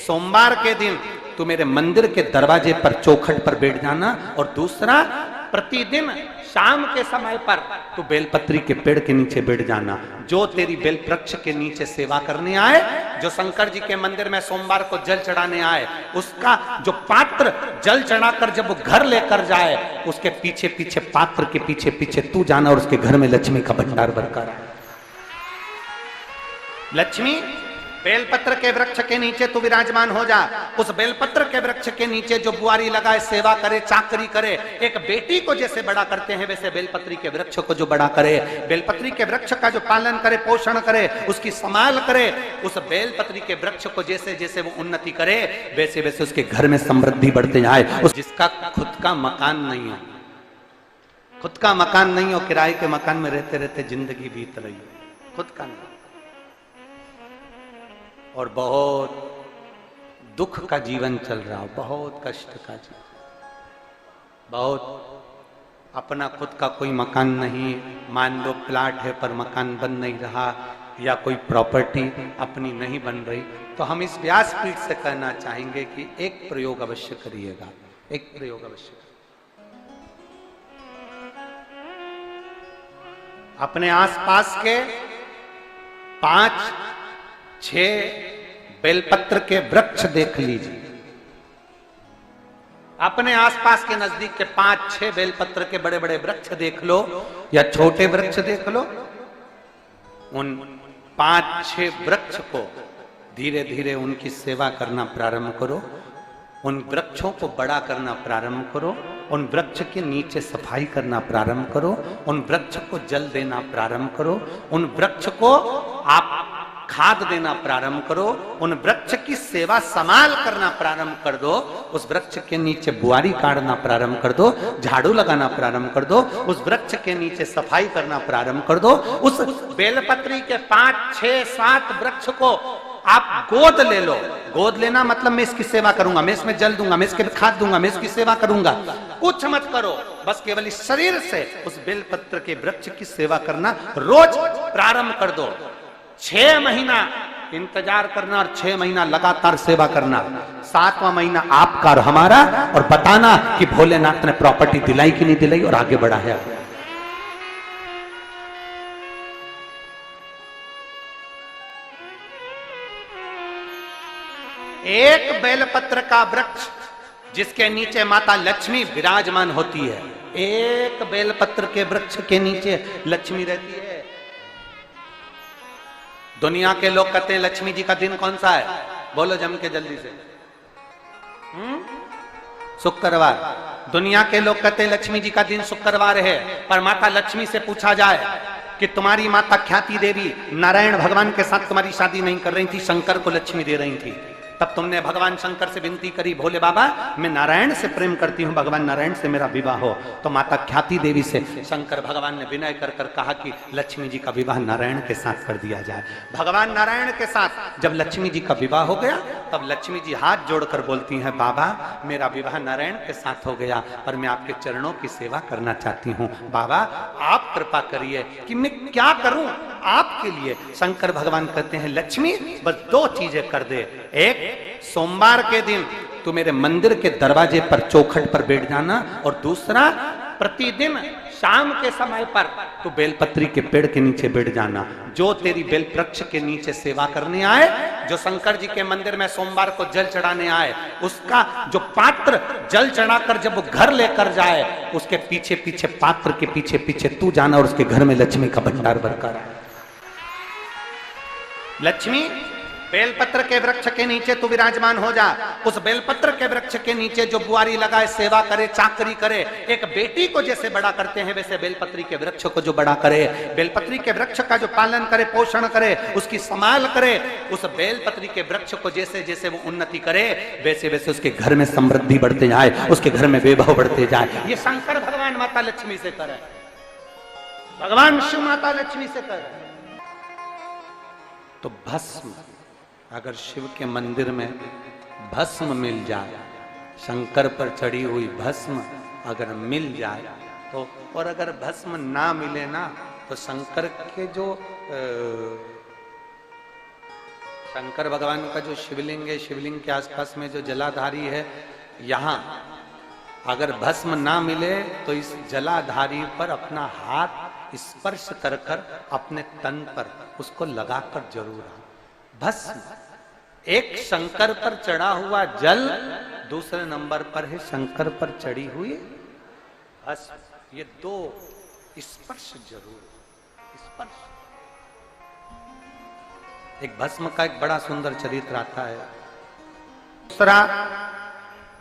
सोमवार के दिन तू मेरे मंदिर के दरवाजे पर चौखट पर बैठ जाना, और दूसरा प्रतिदिन शाम के समय पर तू बेलपत्री के पेड़ के नीचे बैठ जाना। जो तेरी बेल वृक्ष के नीचे सेवा करने आए, जो शंकर जी के मंदिर में सोमवार को जल चढ़ाने आए, उसका जो पात्र जल चढ़ाकर जब वो घर लेकर जाए, उसके पीछे पीछे पात्र के पीछे पीछे तू जाना, और उसके घर में लक्ष्मी का भंडार भरकर आए। लक्ष्मी बेलपत्र के वृक्ष के नीचे तू विराजमान हो जा। उस बेलपत्र के वृक्ष के नीचे जो बुआरी लगाए, सेवा करे, चाकरी करे, एक बेटी को जैसे बड़ा करते हैं वैसे बेलपत्री के वृक्ष को जो बड़ा करे, बेलपत्री के वृक्ष का जो पालन करे, पोषण करे, उसकी संभाल करे, उस बेलपत्री के वृक्ष को जैसे जैसे वो उन्नति करे, वैसे वैसे उसके घर में समृद्धि बढ़ते जाए। उस जिसका खुद का मकान नहीं हो, खुद का मकान नहीं हो, किराए के मकान में रहते रहते जिंदगी बीत रही हो, खुद का नहीं, और बहुत दुख का जीवन चल रहा हो, बहुत कष्ट का जीवन, बहुत अपना खुद का कोई मकान नहीं, मान लो प्लाट है पर मकान बन नहीं रहा, या कोई प्रॉपर्टी अपनी नहीं बन रही, तो हम इस व्यासपीठ से कहना चाहेंगे कि एक प्रयोग अवश्य करिएगा, एक प्रयोग अवश्य। अपने आसपास के 5-6 बेलपत्र के वृक्ष देख लीजिए, अपने आसपास के नजदीक के 5-6 बेलपत्र के बड़े बड़े वृक्ष देख लो, या छोटे वृक्ष देख लो। उन 5-6 वृक्ष को धीरे धीरे उनकी सेवा करना प्रारंभ करो, उन वृक्षों को बड़ा करना प्रारंभ करो, उन वृक्ष के नीचे सफाई करना प्रारंभ करो, उन वृक्ष को जल देना प्रारंभ करो, उन वृक्ष को आप खाद देना प्रारंभ करो, उन वृक्ष की सेवा संभाल करना प्रारंभ कर दो, उस वृक्ष के नीचे बुआरी काटना प्रारंभ कर दो, झाड़ू लगाना प्रारंभ कर दो, उस वृक्ष के नीचे सफाई करना प्रारंभ कर दो। उस बेलपत्री के 5-6-7 वृक्ष को आप गोद ले लो। गोद लेना मतलब मैं इसकी सेवा करूंगा, मैं इसमें जल दूंगा, मैं इसके खाद दूंगा, मैं इसकी सेवा करूंगा, कुछ मत करो, बस केवल इस शरीर से उस बेलपत्र के वृक्ष की सेवा करना रोज प्रारंभ कर दो। 6 महीना इंतजार करना और 6 महीना लगातार सेवा करना, 7वां महीना आपका और हमारा, और बताना कि भोलेनाथ ने प्रॉपर्टी दिलाई कि नहीं दिलाई और आगे बढ़ा है। एक बेलपत्र का वृक्ष जिसके नीचे माता लक्ष्मी विराजमान होती है, एक बेलपत्र के वृक्ष के नीचे लक्ष्मी रहती है। दुनिया के लोग कहते हैं लक्ष्मी जी का दिन कौन सा है, बोलो जम के जल्दी से। शुक्रवार। दुनिया के लोग कहते हैं लक्ष्मी जी का दिन शुक्रवार है, पर माता लक्ष्मी से पूछा जाए कि तुम्हारी माता ख्याति देवी नारायण भगवान के साथ तुम्हारी शादी नहीं कर रही थी, शंकर को लक्ष्मी दे रही थी, तब तुमने भगवान शंकर से विनती करी, भोले बाबा मैं नारायण से प्रेम करती हूँ, भगवान नारायण से मेरा विवाह हो। तो माता ख्याति देवी से शंकर भगवान ने विनय कर कर कहा कि लक्ष्मी जी का विवाह नारायण के साथ कर दिया जाए। भगवान नारायण के साथ जब लक्ष्मी जी का विवाह हो गया, तब लक्ष्मी जी हाथ जोड़कर बोलती हैं, बाबा मेरा विवाह नारायण के साथ हो गया, पर मैं आपके चरणों की सेवा करना चाहती हूँ, बाबा आप कृपा करिए कि मैं क्या करूं आपके लिए। शंकर भगवान कहते हैं, लक्ष्मी बस 2 चीजें कर दे, एक सोमवार के दिन तू मेरे मंदिर के दरवाजे पर चौखट पर बैठ जाना, और दूसरा प्रतिदिन शाम के समय पर तू बेलपत्री के पेड़ के नीचे बैठ जाना। जो तेरी बेल वृक्ष के नीचे सेवा करने आए, जो शंकर जी के मंदिर में सोमवार को जल चढ़ाने आए, उसका जो पात्र जल चढ़ाकर जब वो घर लेकर जाए, उसके पीछे पीछे पात्र के पीछे पीछे तू जाना, और उसके घर में लक्ष्मी का भंडार भरकर आए। लक्ष्मी बेलपत्र के वृक्ष के नीचे तू विराजमान हो जा। उस बेलपत्र के वृक्ष के नीचे जो बुआरी लगाए, सेवा करे, चाकरी करे, एक बेटी को जैसे बड़ा करते हैं वैसे बेलपत्री के वृक्ष को जो बड़ा करे, बेलपत्री के वृक्ष का जो पालन करे, पोषण करे, उसकी संभाल करे, उस बेलपत्री के वृक्ष को जैसे जैसे वो उन्नति करे, वैसे वैसे उसके घर में समृद्धि बढ़ते जाए, उसके घर में वैभव बढ़ते जाए। ये शंकर भगवान माता लक्ष्मी से करे, भगवान शिव माता लक्ष्मी से करे। तो भस्म, अगर शिव के मंदिर में भस्म मिल जाए, शंकर पर चढ़ी हुई भस्म अगर मिल जाए तो, और अगर भस्म ना मिले ना, तो शंकर के जो शंकर भगवान का जो शिवलिंग है, शिवलिंग के आसपास में जो जलाधारी है, यहाँ अगर भस्म ना मिले तो इस जलाधारी पर अपना हाथ स्पर्श कर कर अपने तन पर उसको लगाकर जरूर आओ। भस्म एक शंकर पर चढ़ा हुआ जल, दूसरे नंबर पर है शंकर पर चढ़ी हुई भस्म। ये दो स्पर्श जरूर, स्पर्श। एक भस्म का एक बड़ा सुंदर चरित्र आता है। दूसरा,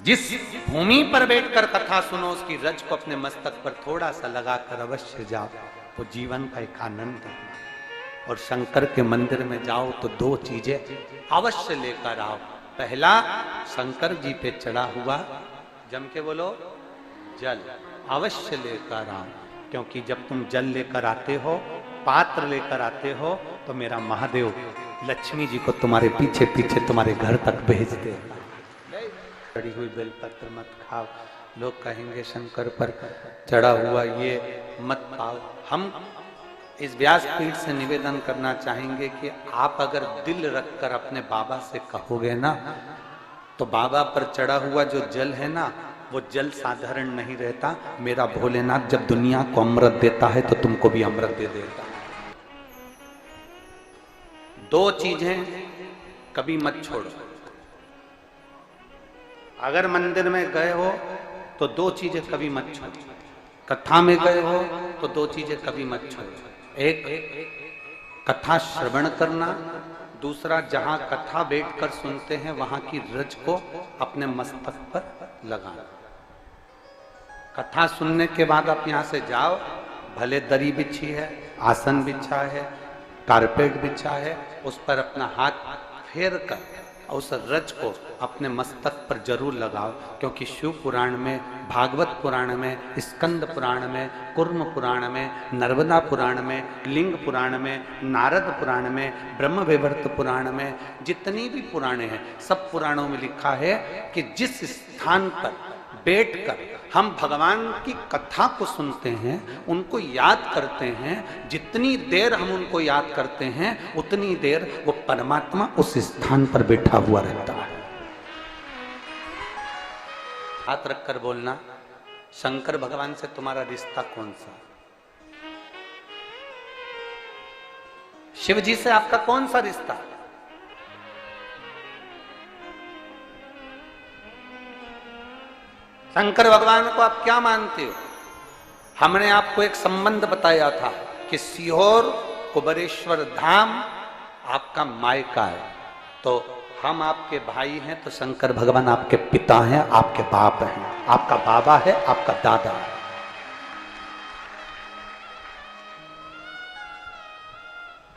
जिस भूमि पर बैठकर कथा सुनो उसकी रज को अपने मस्तक पर थोड़ा सा लगाकर अवश्य जाओ, वो जीवन का एक आनंद है। और शंकर के मंदिर में जाओ तो दो चीजें अवश्य लेकर आओ। पहला, शंकर जी पे चढ़ा हुआ, जम के बोलो, जल अवश्य लेकर आओ। क्योंकि जब तुम जल लेकर आते हो, पात्र लेकर आते हो, तो मेरा महादेव लक्ष्मी जी को तुम्हारे पीछे पीछे तुम्हारे घर तक भेजते हैं। चढ़ी हुई बेलपत्र मत खाओ, लोग कहेंगे शंकर पर चढ़ा हुआ ये मत खाओ। हम इस व्यासपीठ से निवेदन करना चाहेंगे कि आप अगर दिल रखकर अपने बाबा से कहोगे ना, तो बाबा पर चढ़ा हुआ जो जल है ना, वो जल साधारण नहीं रहता। मेरा भोलेनाथ जब दुनिया को अमृत देता है तो तुमको भी अमृत दे देता है। दो चीजें कभी मत छोड़ो। अगर मंदिर में गए हो तो दो चीजें कभी मत छोड़ो। कथा में गए हो तो दो चीजें कभी मत छोड़ो। एक, कथा श्रवण करना। दूसरा, जहां कथा बैठकर सुनते हैं वहां की रज को अपने मस्तक पर लगाना। कथा सुनने के बाद आप यहां से जाओ, भले दरी बिछी है, आसन बिछा है, कारपेट बिछा है, उस पर अपना हाथ फेर कर उस रज को अपने मस्तक पर जरूर लगाओ। क्योंकि शिव पुराण में, भागवत पुराण में, स्कंद पुराण में, कुर्म पुराण में, नर्मदा पुराण में, लिंग पुराण में, नारद पुराण में, ब्रह्म वैवर्त पुराण में, जितनी भी पुराणे हैं, सब पुराणों में लिखा है कि जिस स्थान पर बैठकर हम भगवान की कथा को सुनते हैं, उनको याद करते हैं, जितनी देर हम उनको याद करते हैं उतनी देर वो परमात्मा उस स्थान पर बैठा हुआ रहता है। हाथ रखकर बोलना, शंकर भगवान से तुम्हारा रिश्ता कौन सा? शिव जी से आपका कौन सा रिश्ता? शंकर भगवान को आप क्या मानते हो? हमने आपको एक संबंध बताया था कि सीहोर कुबेरेश्वर धाम आपका मायका है, तो हम आपके भाई हैं, तो शंकर भगवान आपके पिता हैं, आपके बाप हैं, आपका बाबा है, आपका दादा है।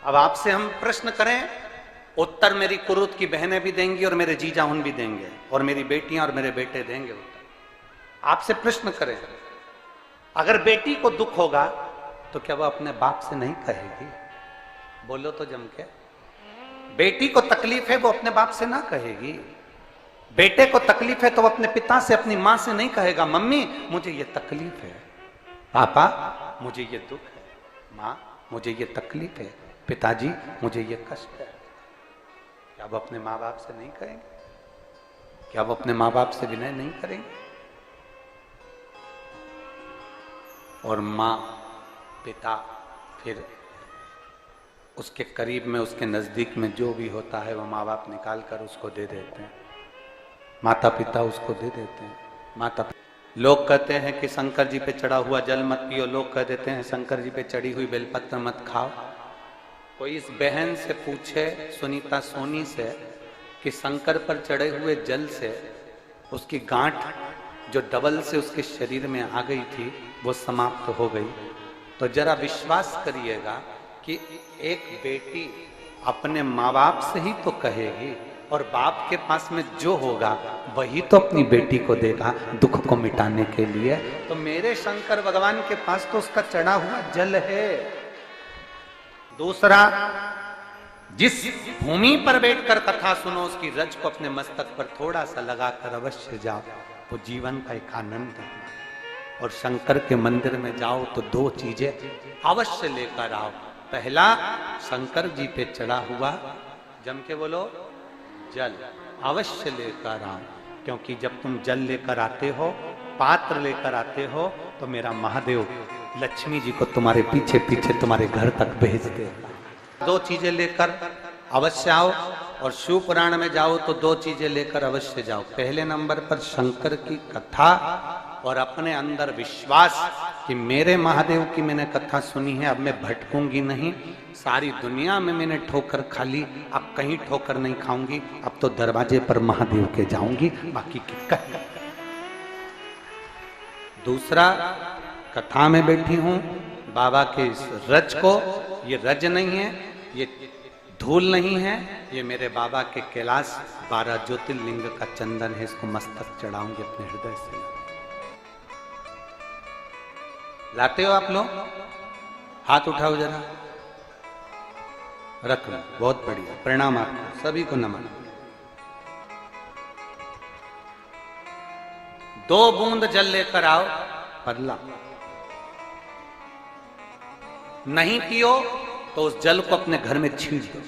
अब आपसे हम प्रश्न करें, उत्तर मेरी कुरुत की बहनें भी देंगी और मेरे जीजा उन भी देंगे और मेरी बेटियां और मेरे बेटे देंगे। आपसे प्रश्न करें, अगर बेटी को दुख होगा तो क्या वो अपने बाप से नहीं कहेगी? बोलो तो जम के। बेटी को तकलीफ है, वो अपने बाप से ना कहेगी। बेटे को तकलीफ है तो वो अपने पिता से, अपनी मां से नहीं कहेगा, मम्मी मुझे ये तकलीफ है, पापा मुझे ये दुख है, मां मुझे ये तकलीफ है, पिताजी मुझे ये कष्ट है। क्या वो अपने माँ बाप से नहीं कहेंगे? क्या वो अपने माँ बाप से विनय नहीं करेंगे? और माँ, पिता, फिर उसके करीब में, उसके नजदीक में जो भी होता है वो माँ बाप निकाल कर उसको दे देते हैं, माता पिता उसको दे देते हैं। माता लोग कहते हैं कि शंकर जी पे चढ़ा हुआ जल मत पियो, लोग कह देते हैं शंकर जी पे चढ़ी हुई बेलपत्र मत खाओ। कोई इस बहन से पूछे, सुनीता सोनी से, कि शंकर पर चढ़े हुए जल से उसकी गांठ जो डबल से उसके शरीर में आ गई थी वो समाप्त हो गई, तो जरा विश्वास करिएगा कि एक बेटी अपने माँ बाप से ही तो कहेगी, और बाप के पास में जो होगा वही तो अपनी बेटी को देगा दुख को मिटाने के लिए। तो मेरे शंकर भगवान के पास तो उसका चढ़ा हुआ जल है। दूसरा, जिस भूमि पर बैठकर कथा सुनो उसकी रज को अपने मस्तक पर थोड़ा सा लगाकर अवश्य जाओ, वो जीवन का एक आनंद है। और शंकर के मंदिर में जाओ तो दो चीजें अवश्य लेकर आओ। पहला, शंकर जी पे चढ़ा हुआ जम के बोलो, जल अवश्य लेकर आओ, क्योंकि जब तुम जल लेकर आते हो, पात्र लेकर आते हो, तो मेरा महादेव लक्ष्मी जी को तुम्हारे पीछे पीछे तुम्हारे घर तक भेज देगा। दो चीजें लेकर अवश्य आओ, और शिव पुराण में जाओ तो दो चीजें लेकर अवश्य जाओ। पहले नंबर पर शंकर की कथा और अपने अंदर विश्वास कि मेरे महादेव की मैंने कथा सुनी है, अब मैं भटकूंगी नहीं। सारी दुनिया में मैंने ठोकर खा ली, अब कहीं ठोकर नहीं खाऊंगी, अब तो दरवाजे पर महादेव के जाऊंगी, बाकी की कहीं। दूसरा, कथा में बैठी हूं बाबा के इस रज को, ये रज नहीं है, ये धूल नहीं है, ये मेरे बाबा के कैलाश 12 ज्योतिर्लिंग का चंदन है, इसको मस्तक चढ़ाऊंगी अपने हृदय से। लाते हो आप लोग? हाथ उठाओ जरा, रख लो, बहुत बढ़िया, प्रणाम आपको सभी को, नमन। 2 बूंद जल लेकर आओ, परला। नहीं पियो तो उस जल को अपने घर में छींट दो।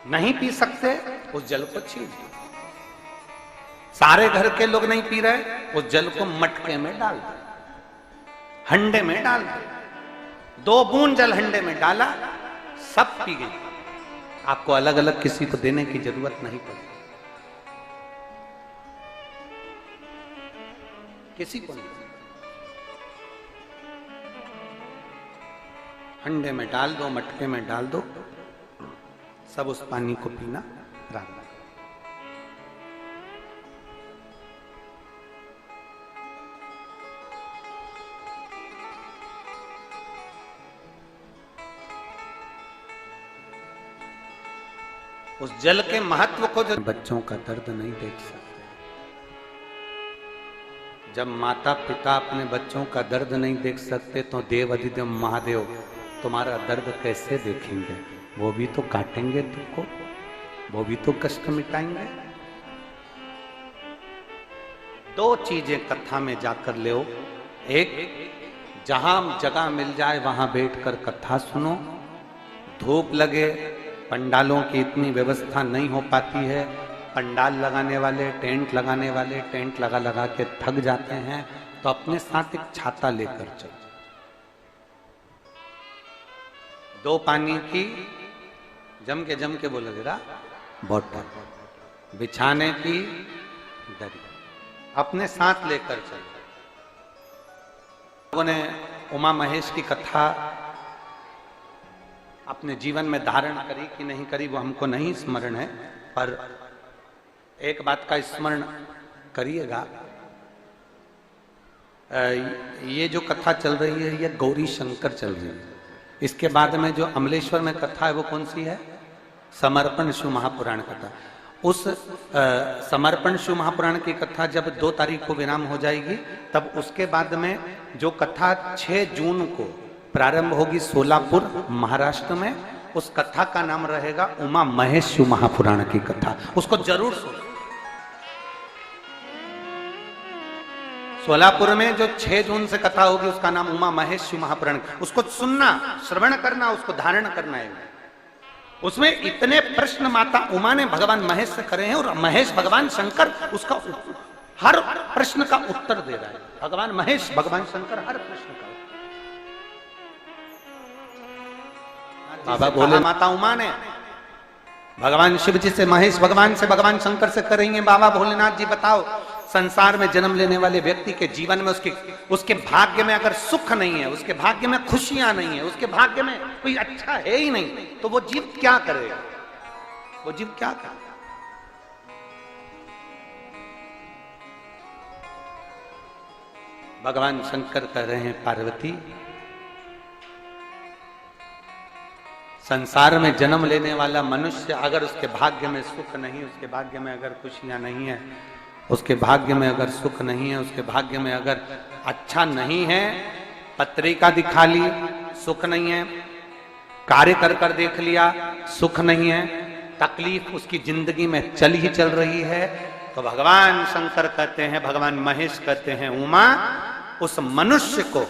नहीं पी सकते, उस जल को छींट दो। सारे घर के लोग नहीं पी रहे, उस जल को मटके में डाल दो, हंडे में डाल दो। 2 बूंद जल हंडे में डाला, सब पी गए। आपको अलग अलग किसी को देने की जरूरत नहीं पड़ी, किसी को नहीं। हंडे में डाल दो, मटके में डाल दो, सब उस पानी को पीना प्रारंभ। उस जल के महत्व को जो बच्चों का दर्द नहीं देख सकते, जब माता पिता अपने बच्चों का दर्द नहीं देख सकते, तो देव अधिदेव महादेव तुम्हारा दर्द कैसे देखेंगे? वो भी तो काटेंगे तुमको, वो भी तो कष्ट मिटाएंगे। 2 चीजें कथा में जाकर ले। एक, जहां जगह मिल जाए वहां बैठकर कथा सुनो। धूप लगे, पंडालों की इतनी व्यवस्था नहीं हो पाती है, पंडाल लगाने वाले, टेंट लगाने वाले टेंट लगा लगा के थक जाते हैं, तो अपने साथ एक छाता लेकर चलो। 2 पानी की जम के बोलो जरा, बोतल, बिछाने की दरी अपने साथ लेकर चलो। लोगों ने उमा महेश की कथा अपने जीवन में धारण करी कि नहीं करी वो हमको नहीं स्मरण है, पर एक बात का स्मरण करिएगा, ये जो कथा चल रही है ये गौरी शंकर चल रही है। इसके बाद में जो अमलेश्वर में कथा है वो कौन सी है? समर्पण शिव महापुराण कथा। उस समर्पण शिव महापुराण की कथा जब 2 तारीख को विराम हो जाएगी, तब उसके बाद में जो कथा 6 जून को प्रारंभ होगी सोलापुर महाराष्ट्र में, उस कथा का नाम रहेगा उमा महेश शिव महापुराण की कथा। उसको जरूर सुनो। सोलापुर में जो 6 जून से कथा होगी उसका नाम उमा महेश शिव महापुराण। उसको सुनना, श्रवण करना, उसको धारण करना है। उसमें इतने प्रश्न माता उमा ने भगवान महेश से करे हैं, और महेश भगवान शंकर उसका हर प्रश्न का उत्तर दे रहा है। भगवान महेश भगवान शंकर हर प्रश्न का। बाबा बोले माता उमा ने भगवान शिव जी से, महेश भगवान से, भगवान शंकर से करेंगे, बाबा भोलेनाथ जी बताओ, संसार में जन्म लेने वाले व्यक्ति के जीवन में उसके भाग्य में अगर सुख नहीं है, उसके भाग्य में खुशियां नहीं है, उसके भाग्य में कोई अच्छा है ही नहीं, तो वो जीव क्या करेगा? वो जीव क्या करेगा? भगवान शंकर कह रहे हैं, पार्वती, संसार में जन्म लेने वाला मनुष्य अगर उसके भाग्य में सुख नहीं, उसके भाग्य में अगर खुशियां नहीं है, उसके भाग्य में अगर सुख नहीं है, उसके भाग्य में अगर अच्छा नहीं है, पत्रिका दिखा ली सुख नहीं है, कार्य कर कर देख लिया सुख नहीं है, तकलीफ उसकी जिंदगी में चल ही चल रही है, तो भगवान शंकर कहते हैं, भगवान महेश कहते हैं, उमा, उस मनुष्य को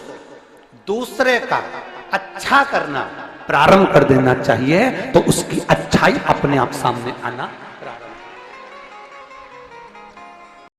दूसरे का अच्छा करना प्रारंभ कर देना चाहिए, तो उसकी अच्छाई अपने आप सामने आना प्रारंभ